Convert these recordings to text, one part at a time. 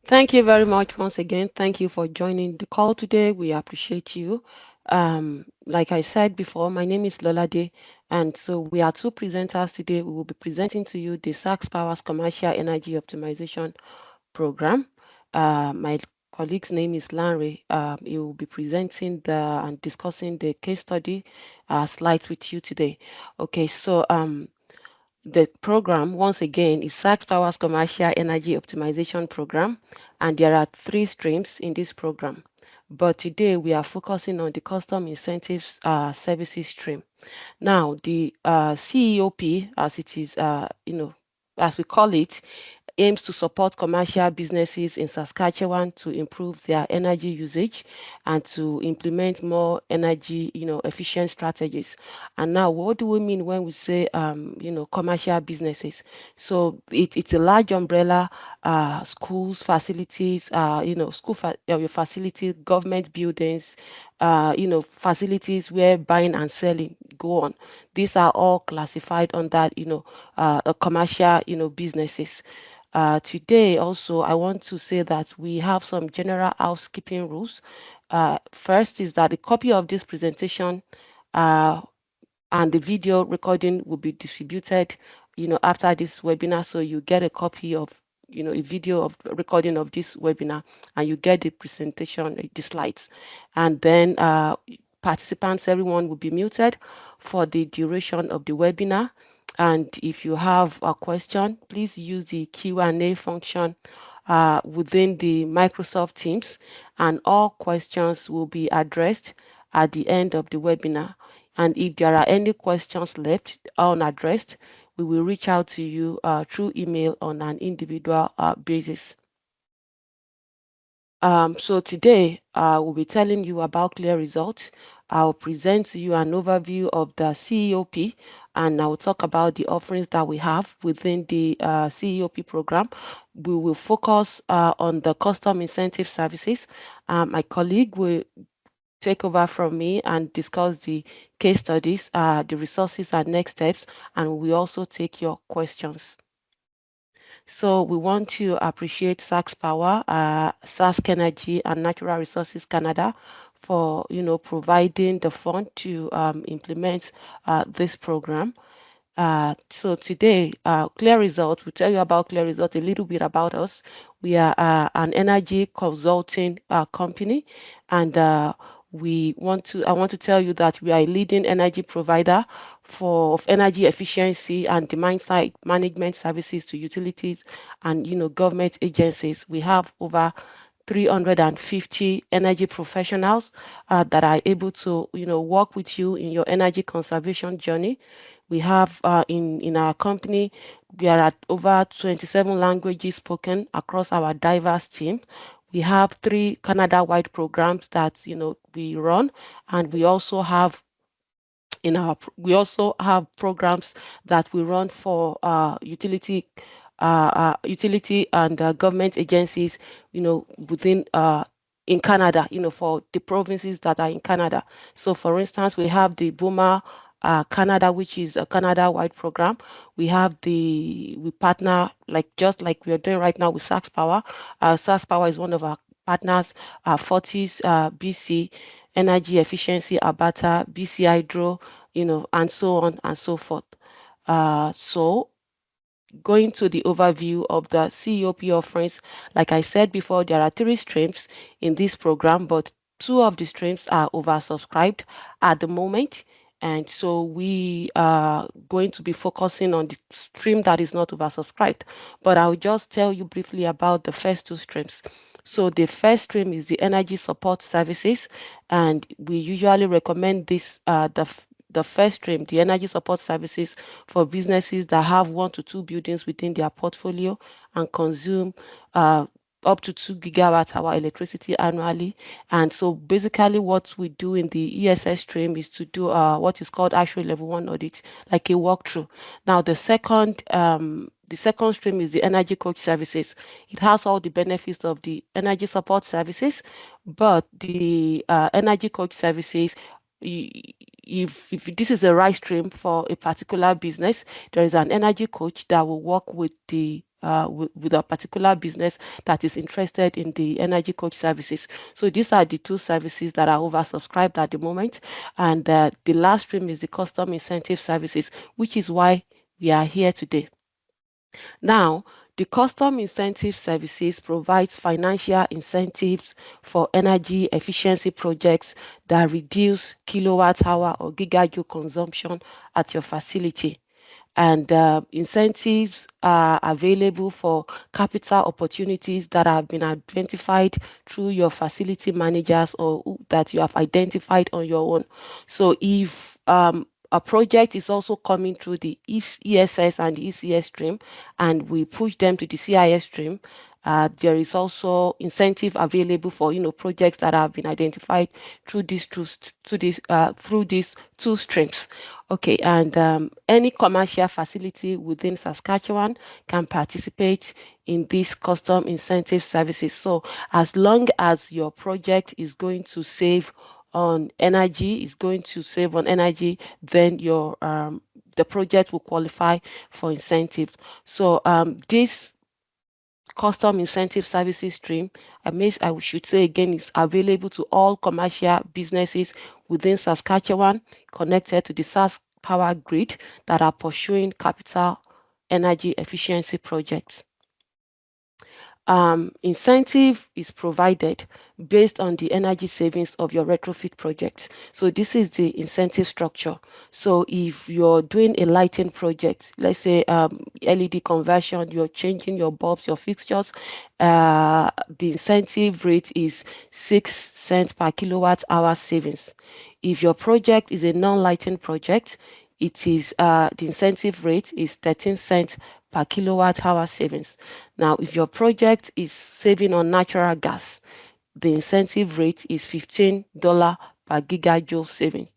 Thank you very much once again. Thank you for joining the call today. We appreciate you. Like I said before, my name is Lolade, and so we are two presenters today. We will be presenting to you the SaskPower's Commercial Energy Optimization Program. My colleague's name is Larry. He will be presenting and discussing the case study slides with you today. Okay, so the program, once again, is SaskPower's Commercial Energy Optimization Program, and there are three streams in this program. But today we are focusing on the Custom Incentives Services stream. Now, the CEOP, as it is, as we call it, aims to support commercial businesses in Saskatchewan to improve their energy usage and to implement more energy, efficient strategies. And now, what do we mean when we say, commercial businesses? So it's a large umbrella, schools, facilities, your facilities, government buildings, facilities where buying and selling go on. These are all classified under, a commercial, businesses. Today, also, I want to say that we have some general housekeeping rules. First is that a copy of this presentation uh, and the video recording will be distributed, after this webinar. So you get a copy of, a video of recording of this webinar, and you get the presentation, the slides. And then participants, everyone will be muted for the duration of the webinar. And if you have a question, please use the Q&A function within the Microsoft Teams, and all questions will be addressed at the end of the webinar. And if there are any questions left unaddressed, we will reach out to you through email on an individual basis. So today, we'll be telling you about CLEAResult. I'll present to you an overview of the CEOP, and I'll talk about the offerings that we have within the CEOP program. We will focus on the custom incentive services. My colleague will take over from me and discuss the case studies, the resources and next steps, and we also take your questions. So we want to appreciate SaskPower, SaskEnergy, and Natural Resources Canada for providing the fund to implement this program. So today, ClearResult, we'll tell you about ClearResult, a little bit about us. We are an energy consulting company, and I want to tell you that we are a leading energy provider of energy efficiency and demand side management services to utilities and government agencies. We have over 350 energy professionals that are able to work with you in your energy conservation journey. We have in our company, there are over 27 languages spoken across our diverse team. We have 3 Canada-wide programs that we run, and we also have programs that we run for utility and government agencies, within in Canada, for the provinces that are in Canada. So, for instance, we have the Boomer Canada, which is a Canada-wide program. We partner just like we are doing right now with SaskPower. SaskPower is one of our partners. Fortis, BC, Energy Efficiency, Abata, BC Hydro, and so on and so forth. So going to the overview of the CEOP offerings, like I said before, there are 3 streams in this program, but 2 of the streams are oversubscribed at the moment. And so we are going to be focusing on the stream that is not oversubscribed. But I'll just tell you briefly about the first 2 streams. So the first stream is the energy support services, and we usually recommend the first stream, the energy support services, for businesses that have 1 to 2 buildings within their portfolio and consume up to 2 gigawatt hour electricity annually. And so basically what we do in the ESS stream is to do what is called actual level 1 audit, like a walkthrough. Now the second stream is the energy coach services. It has all the benefits of the energy support services, but the energy coach services, if this is the right stream for a particular business, there is an energy coach that will work with the with a particular business that is interested in the energy coach services. So these are the two services that are oversubscribed at the moment. And the last stream is the custom incentive services, which is why we are here today. Now, the custom incentive services provides financial incentives for energy efficiency projects that reduce kilowatt hour or gigajoule consumption at your facility. And incentives are available for capital opportunities that have been identified through your facility managers or that you have identified on your own. So if a project is also coming through the ESS and the ECS stream, and we push them to the CIS stream, there is also incentive available for projects that have been identified through these two streams. Okay, and any commercial facility within Saskatchewan can participate in these custom incentive services. So as long as your project is going to save on energy, then your the project will qualify for incentive. So this custom incentive services stream, I should say again, is available to all commercial businesses within Saskatchewan connected to the SaskPower grid that are pursuing capital energy efficiency projects. Incentive is provided based on the energy savings of your retrofit project. So this is the incentive structure. So if you're doing a lighting project, let's say LED conversion, you're changing your bulbs, your fixtures, the incentive rate is 6 cents per kilowatt hour savings. If your project is a non-lighting project, the incentive rate is 13 cents per kilowatt hour savings. Now, if your project is saving on natural gas, the incentive rate is $15 per gigajoule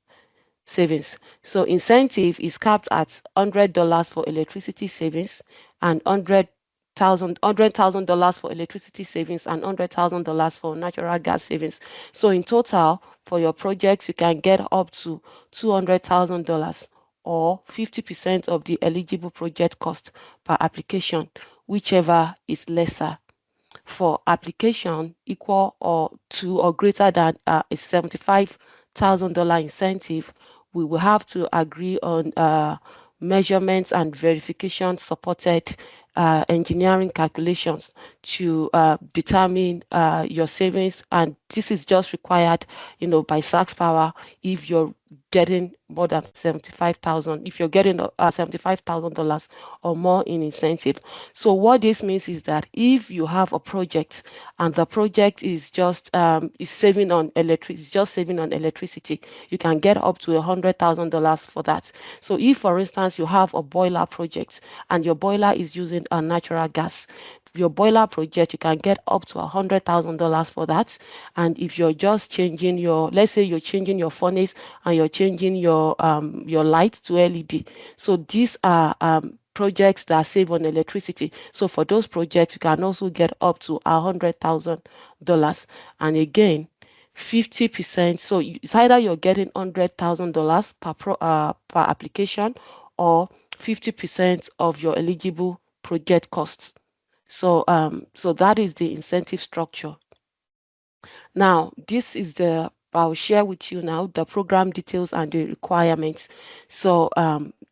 savings. So incentive is capped at $100 for electricity savings and $100,000 for electricity savings and $100,000 for natural gas savings. So in total, for your projects, you can get up to $200,000 or 50% of the eligible project cost per application, whichever is lesser. For application equal or to or greater than a $75,000 incentive, we will have to agree on measurements and verification supported engineering calculations to determine your savings, and this is just required by SaskPower if you're getting more than 75,000, if you're getting $75,000 or more in incentive. So what this means is that if you have a project and the project is just saving on electricity, you can get up to $100,000 for that. So if, for instance, you have a boiler project and your boiler is using a natural gas, your boiler project, you can get up to $100,000 for that. And if you're just changing let's say you're changing your furnace and you're changing your light to LED. So these are projects that save on electricity. So for those projects, you can also get up to $100,000. And again, 50%. So it's either you're getting $100,000 per application or 50% of your eligible project costs. So that is the incentive structure. Now, I'll share with you now the program details and the requirements. So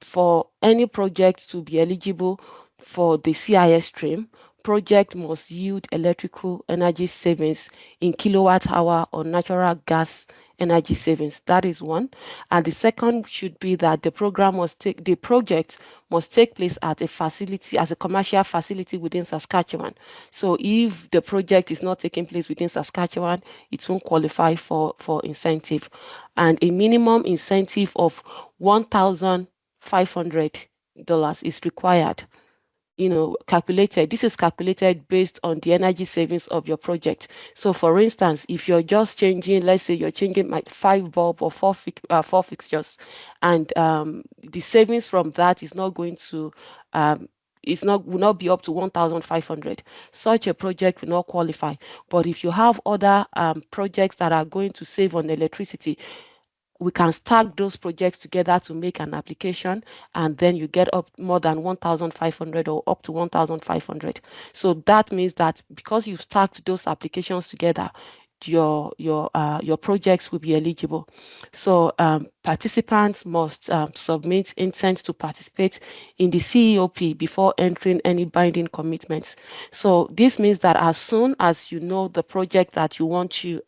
for any project to be eligible for the CIS stream, project must yield electrical energy savings in kilowatt hour or natural gas energy savings. That is one. And the second should be that the project must take place at a facility, as a commercial facility within Saskatchewan. So if the project is not taking place within Saskatchewan, it won't qualify for incentive. And a minimum incentive of $1,500 is required, calculated. This is calculated based on the energy savings of your project. So for instance, if you're just changing, let's say you're changing like 5 bulb or four fixtures, and the savings from that is not going to will not be up to 1,500. Such a project will not qualify. But if you have other projects that are going to save on electricity, we can stack those projects together to make an application, and then you get up more than 1,500 or up to 1,500. So that means that because you've stacked those applications together, your projects will be eligible. So participants must submit intent to participate in the CEOP before entering any binding commitments. So this means that as soon as you know the project that you want to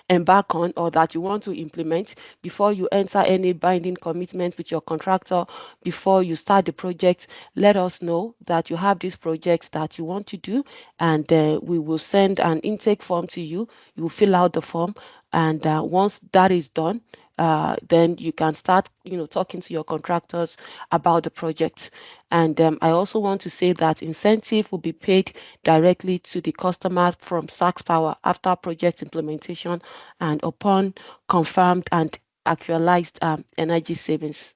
embark on or that you want to implement, before you enter any binding commitment with your contractor, before you start the project, let us know that you have these projects that you want to do, and we will send an intake form to you. You will fill out the form, and once that is done, then you can start, talking to your contractors about the project. And I also want to say that incentive will be paid directly to the customer from SaskPower after project implementation and upon confirmed and actualized energy savings.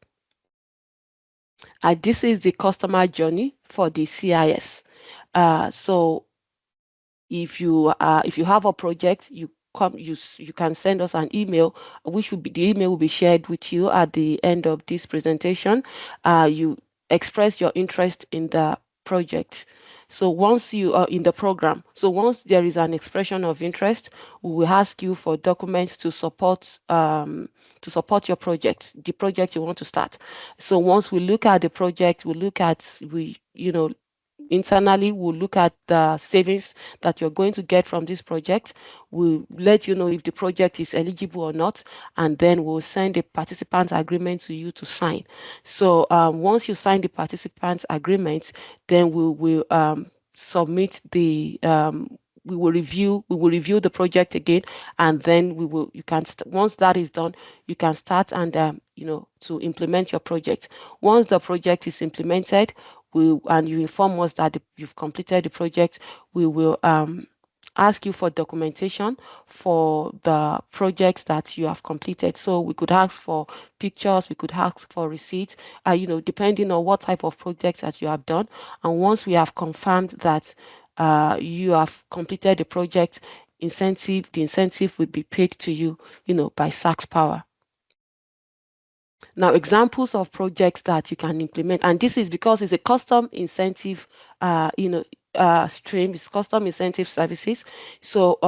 This is the customer journey for the CIS. So if you have a project, you can send us an email, which will be the email will be shared with you at the end of this presentation. You express your interest in the project. So once you are in the program, so once there is an expression of interest, we will ask you for documents to support your project, the project you want to start. So once we look at the project, we internally we'll look at the savings that you're going to get from this project. We'll let you know if the project is eligible or not, and then we'll send a participant agreement to you to sign. So once you sign the participant agreement, then we will submit the we will review the project again, and then once that is done, you can start and to implement your project. Once the project is implemented, and you inform us that you've completed the project, we will ask you for documentation for the projects that you have completed. So we could ask for pictures, we could ask for receipts, depending on what type of projects that you have done. And once we have confirmed that you have completed the project, the incentive will be paid to you, by SaskPower. Now, examples of projects that you can implement, and this is because it's a custom incentive, stream. It's custom incentive services. So,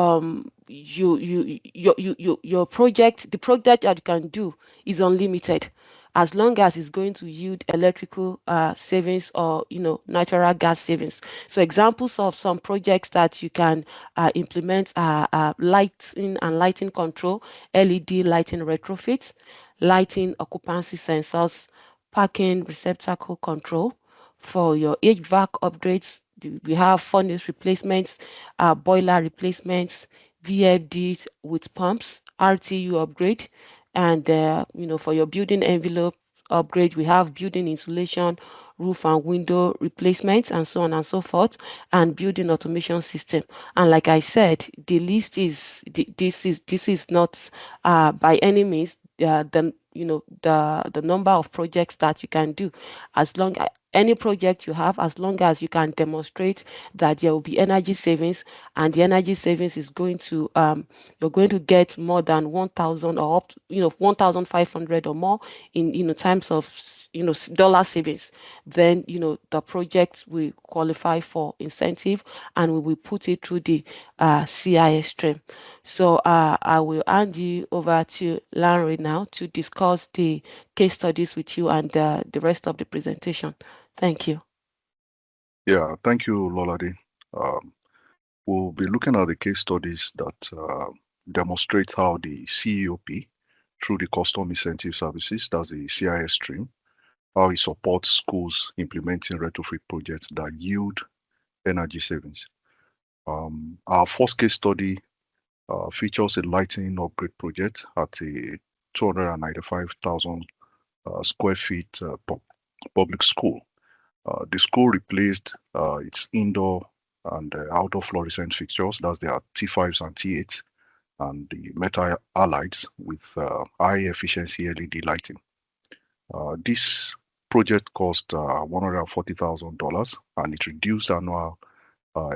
your project, the project that you can do is unlimited, as long as it's going to yield electrical savings or natural gas savings. So, examples of some projects that you can implement are lighting and lighting control, LED lighting retrofits, lighting occupancy sensors, parking receptacle control. For your HVAC upgrades, we have furnace replacements, boiler replacements, VFDs with pumps, RTU upgrade, and for your building envelope upgrade, we have building insulation, roof and window replacements, and so on and so forth, and building automation system. And like I said, the list is this is not by any means the number of projects that you can do. As long as any project you have, as long as you can demonstrate that there will be energy savings, and the energy savings is going to you're going to get more than 1,000 or up to, 1,500 or more in terms of dollar savings, then the project will qualify for incentive, and we will put it through the CIS stream. So I will hand you over to Larry now to discuss the case studies with you and the rest of the presentation. Thank you. Yeah, thank you, Lolade. Um, we'll be looking at the case studies that demonstrate how the CEOP, through the Custom Incentive Services, that's the CIS stream, how it supports schools implementing retrofit projects that yield energy savings. Our first case study features a lighting upgrade project at a 295,000 square feet public school. The school replaced its indoor and outdoor fluorescent fixtures, that's their T5s and T8s, and the metal halides with high efficiency LED lighting. This project cost $140,000, and it reduced annual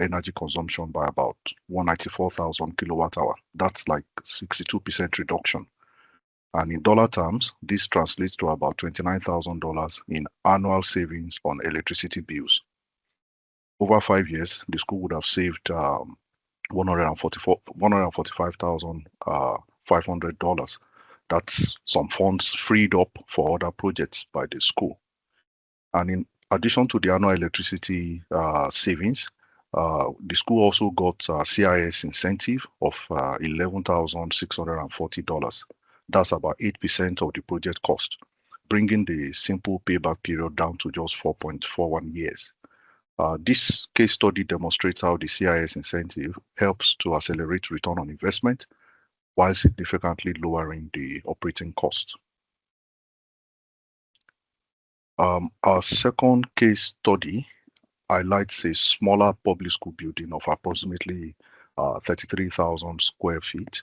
energy consumption by about 194,000 kilowatt hour. That's like 62% reduction. And in dollar terms, this translates to about $29,000 in annual savings on electricity bills. Over 5 years, the school would have saved 145,500. That's some funds freed up for other projects by the school. And in addition to the annual electricity savings, the school also got a CIS incentive of $11,640. That's about 8% of the project cost, bringing the simple payback period down to just 4.41 years. This case study demonstrates how the CIS incentive helps to accelerate return on investment while significantly lowering the operating cost. Our second case study highlights a smaller public school building of approximately 33,000 square feet.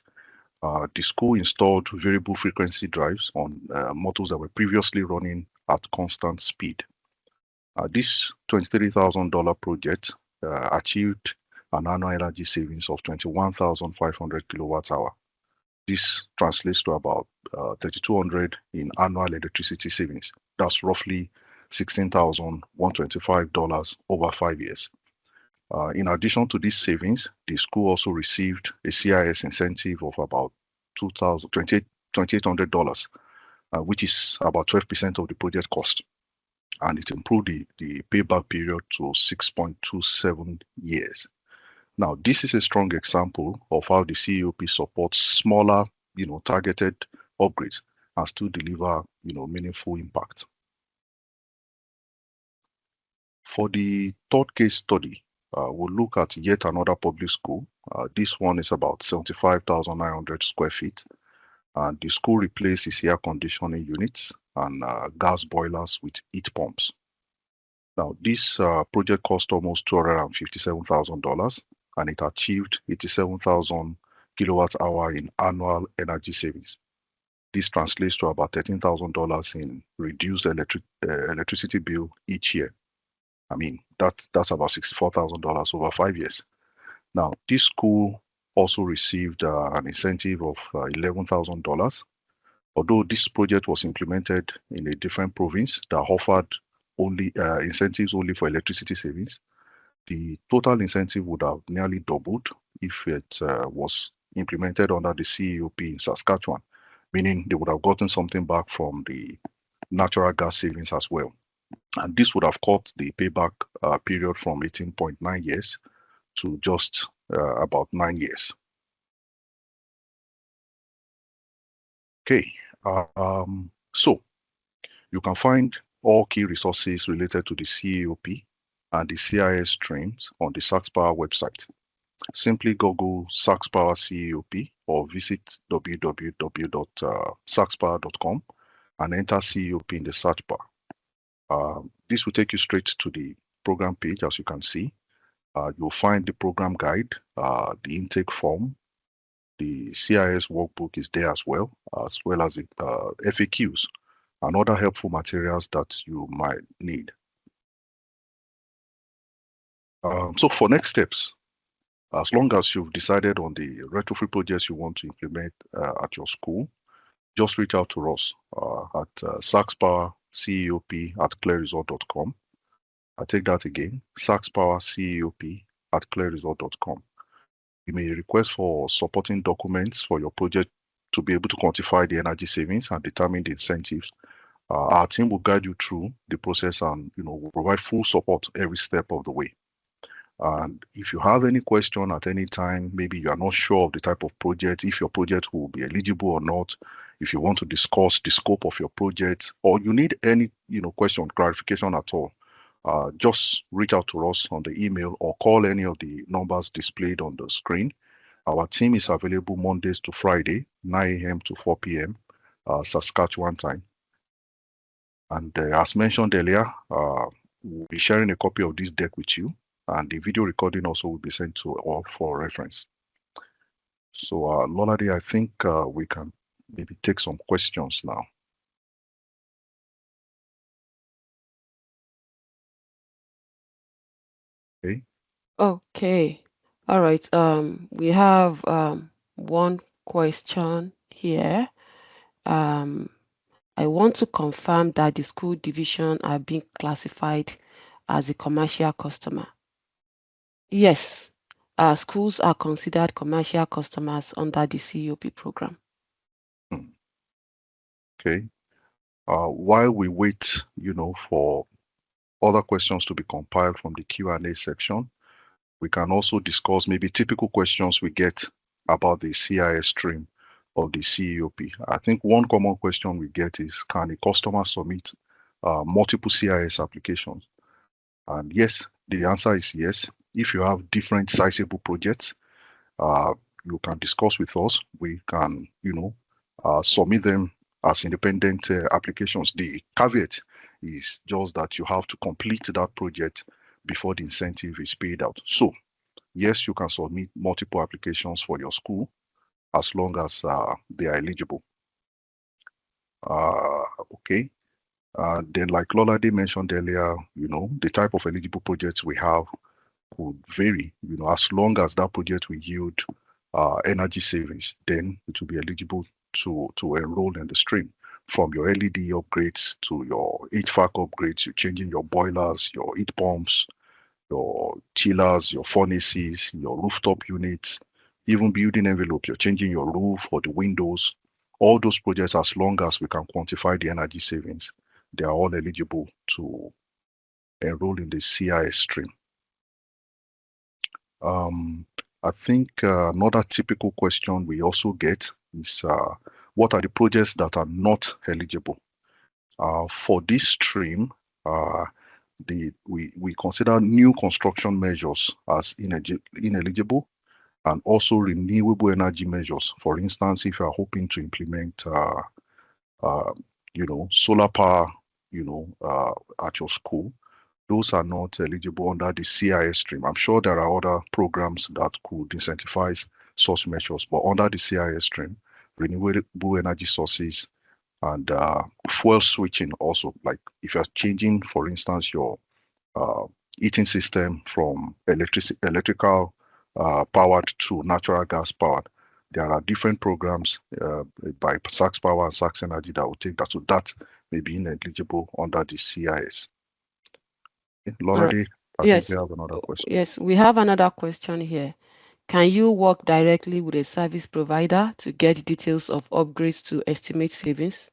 The school installed variable frequency drives on motors that were previously running at constant speed. This $23,000 project achieved an annual energy savings of 21,500 kilowatts hour. This translates to about 3,200 in annual electricity savings. That's roughly $16,125 over 5 years. In addition to these savings, the school also received a CIS incentive of about $2,800, which is about 12% of the project cost. And it improved the payback period to 6.27 years. Now, this is a strong example of how the CEOP supports smaller, targeted upgrades and still deliver, meaningful impact. For the third case study, we'll look at yet another public school. This one is about 75,900 square feet. And the school replaced its air conditioning units and gas boilers with heat pumps. Now, this project cost almost $257,000 and it achieved 87,000 kilowatt hour in annual energy savings. This translates to about $13,000 in reduced electricity bill each year. I mean, that's about $64,000 over 5 years. Now, this school also received an incentive of $11,000. Although this project was implemented in a different province that offered only incentives only for electricity savings, the total incentive would have nearly doubled if it was implemented under the CEOP in Saskatchewan, meaning they would have gotten something back from the natural gas savings as well. And this would have cut the payback period from 18.9 years to just about 9 years. Okay, so you can find all key resources related to the CEOP and the CIS streams on the SaskPower website. Simply Google SaskPower CEOP or visit www.saskpower.com and enter CEOP in the search bar. This will take you straight to the program page, as you can see. You'll find the program guide, the intake form, the CIS workbook is there as well as the FAQs and other helpful materials that you might need. So for next steps, as long as you've decided on the retrofit projects you want to implement at your school, just reach out to us at SaskPowerCEOP@ClearResult.com. I take that again, SaskPowerCEOP@ClearResult.com. You may request for supporting documents for your project to be able to quantify the energy savings and determine the incentives. Our team will guide you through the process and will provide full support every step of the way. And if you have any question at any time, maybe you are not sure of the type of project, if your project will be eligible or not, if you want to discuss the scope of your project, or you need any question, clarification at all, just reach out to us on the email or call any of the numbers displayed on the screen. Our team is available Mondays to Friday, 9 a.m. to 4 p.m. Saskatchewan time. And as mentioned earlier, we'll be sharing a copy of this deck with you, and the video recording also will be sent to all for reference. So, Lolade, I think we can maybe take some questions now. Okay. Okay. All right. We have one question here. Um, I want to confirm that the school division are being classified as a commercial customer. Yes, schools are considered commercial customers under the COP program. Hmm. Okay. While we wait, for other questions to be compiled from the Q&A section, we can also discuss maybe typical questions we get about the CIS stream of the CEOP. I think one common question we get is, can a customer submit multiple CIS applications? And yes, the answer is yes. If you have different sizable projects, uh, you can discuss with us. We can, submit them as independent applications. The caveat is just that you have to complete that project before the incentive is paid out. So, yes, you can submit multiple applications for your school as long as they are eligible. Okay. Then, like Lolade mentioned earlier, the type of eligible projects we have could vary, as long as that project will yield energy savings, then it will be eligible to enroll in the stream. From your LED upgrades to your HVAC upgrades, you're changing your boilers, your heat pumps, your chillers, your furnaces, your rooftop units, even building envelopes, you're changing your roof or the windows. All those projects, as long as we can quantify the energy savings, they are all eligible to enroll in the CIS stream. Um, I think another typical question we also get is, what are the projects that are not eligible? For this stream, uh, we consider new construction measures as ineligible, and also renewable energy measures. For instance, if you are hoping to implement, uh, solar power, at your school, those are not eligible under the CIS stream. I'm sure there are other programs that could incentivize such measures, but under the CIS stream, renewable energy sources and fuel switching also, like if you're changing, for instance, your uh, heating system from electrical powered to natural gas powered. There are different programs by SaskPower and SaskEnergy that will take that. So that may be ineligible under the CIS. All right. Lolade, I think we Yes, have another question. yes, we have another question here. Can you work directly with a service provider to get details of upgrades to estimate savings?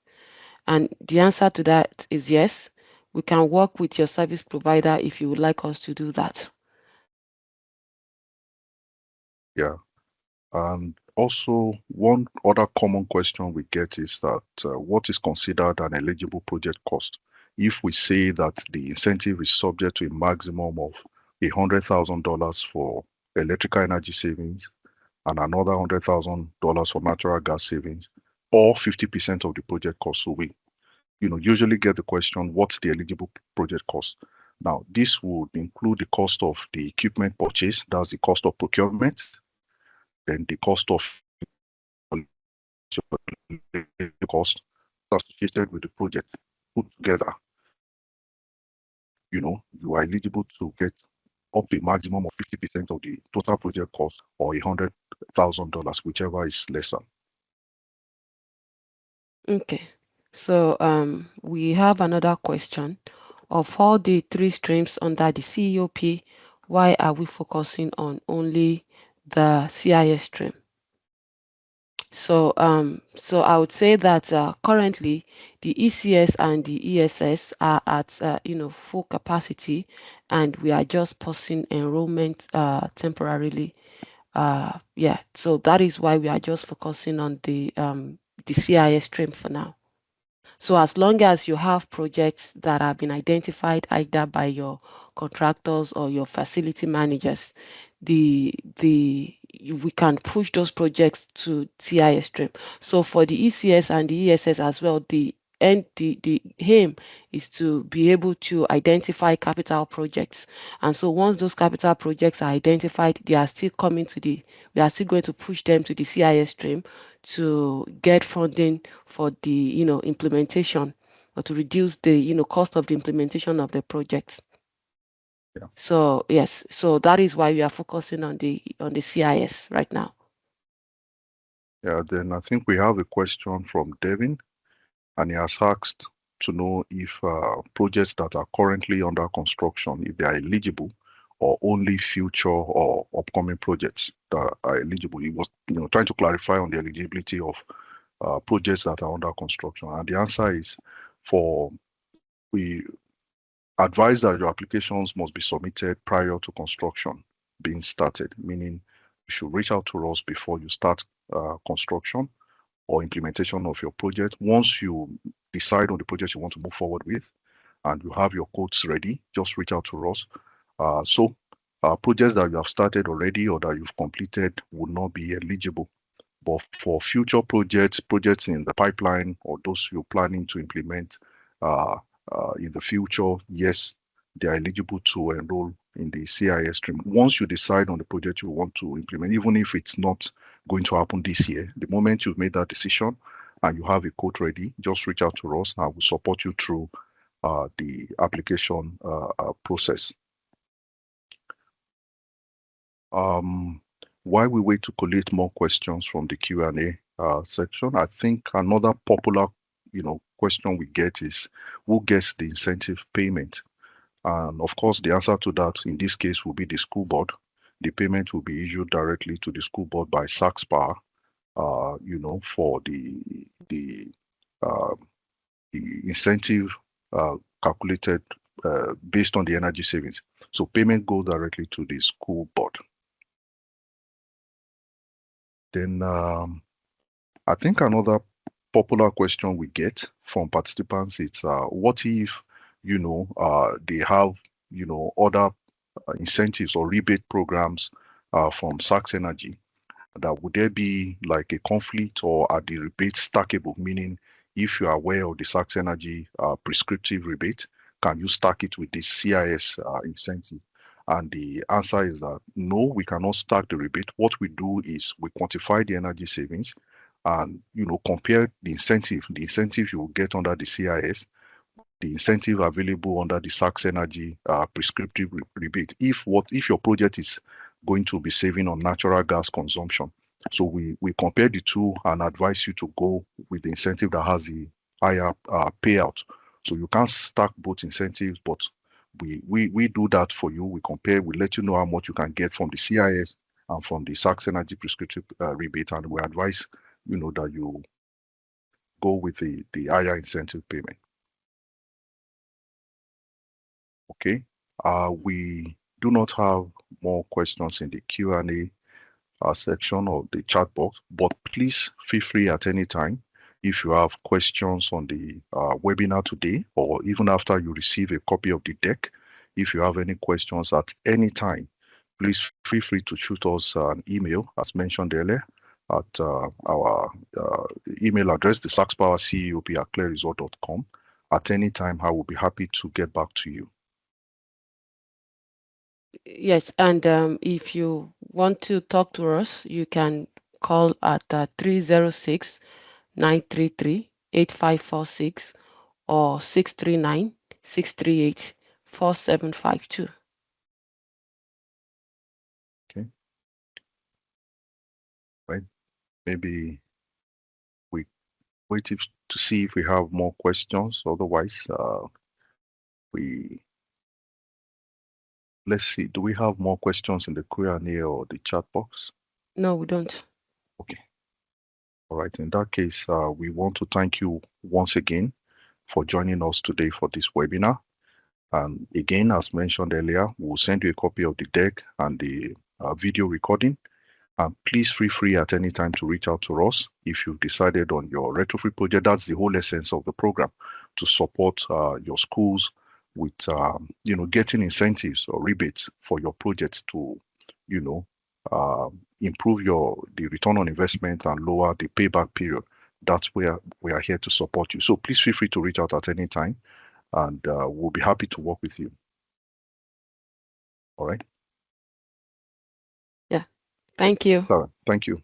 And the answer to that is yes. We can work with your service provider if you would like us to do that. Yeah. And also, one other common question we get is that what is considered an eligible project cost? If we say that the incentive is subject to a maximum of $100,000 for electrical energy savings and another $100,000 for natural gas savings, or 50% of the project cost. So we, usually get the question, what's the eligible project cost? Now, this would include the cost of the equipment purchase, that's the cost of procurement, then the cost of cost associated with the project put together. You are eligible to get up to a maximum of 50% of the total project cost or $100,000, whichever is lesser. Okay. So we have another question. Of all the three streams under the CEOP, why are we focusing on only the CIS stream? So I would say that currently the ECS and the ESS are at full capacity, and we are just pausing enrollment temporarily. Yeah, so that is why we are just focusing on the CIS stream for now. So as long as you have projects that have been identified either by your contractors or your facility managers, we can push those projects to CIS stream. So for the ECS and the ESS as well, the aim is to be able to identify capital projects. And so once those capital projects are identified, they are still coming to we are still going to push them to the CIS stream to get funding for the implementation, or to reduce the cost of the implementation of the projects. Yeah. So yes, so that is why we are focusing on the CIS right now. Yeah, then I think we have a question from Devin, and he has asked to know if projects that are currently under construction, if they are eligible, or only future or upcoming projects that are eligible. He was, trying to clarify on the eligibility of projects that are under construction, and the answer is for we advise that your applications must be submitted prior to construction being started, meaning you should reach out to us before you start construction or implementation of your project. Once you decide on the project you want to move forward with and you have your quotes ready, just reach out to us. Projects that you have started already or that you've completed would not be eligible. But for future projects in the pipeline, or those you're planning to implement uh, in the future, yes, they are eligible to enroll in the CIS stream. Once you decide on the project you want to implement, even if it's not going to happen this year, the moment you've made that decision and you have a quote ready, just reach out to us and I will support you through the application process. While we wait to collate more questions from the Q&A section, I think another popular, question we get is who gets the incentive payment? And of course, the answer to that in this case will be the school board. The payment will be issued directly to the school board by SaskPower, for the uh, the incentive calculated based on the energy savings. So payment goes directly to the school board. Then I think another popular question we get from participants is what if they have other incentives or rebate programs from SaskEnergy, that would there be like a conflict, or are the rebates stackable? Meaning, if you are aware of the SaskEnergy prescriptive rebate, can you stack it with the CIS incentive? And the answer is that no, we cannot stack the rebate. What we do is we quantify the energy savings and compare the incentive you will get under the CIS, the incentive available under the SaskEnergy prescriptive rebate. If your project is going to be saving on natural gas consumption, so we compare the two and advise you to go with the incentive that has the higher payout. So you can't stack both incentives, but we do that for you. We compare, we let you know how much you can get from the CIS and from the SaskEnergy prescriptive rebate, and we advise that you go with the higher incentive payment. Okay. We do not have more questions in the Q&A section of the chat box, but please feel free at any time if you have questions on the webinar today, or even after you receive a copy of the deck. If you have any questions at any time, please feel free to shoot us an email, as mentioned earlier, at our email address, the SaskPowerCEOP@ClearResult.com. At any time, I will be happy to get back to you. Yes, and if you want to talk to us, you can call at 306-933-8546 or 639-638-4752. Okay. Right. Maybe we wait to see if we have more questions. Otherwise, let's see. Do we have more questions in the Q&A or the chat box? No, we don't. Okay. All right. In that case, we want to thank you once again for joining us today for this webinar. And again, as mentioned earlier, we'll send you a copy of the deck and the video recording. And please feel free at any time to reach out to us if you've decided on your retrofit project. That's the whole essence of the program, to support your schools with getting incentives or rebates for your projects to improve the return on investment and lower the payback period. That's where we are here to support you. So please feel free to reach out at any time, and we'll be happy to work with you. All right. Yeah. Thank you. All right. Thank you.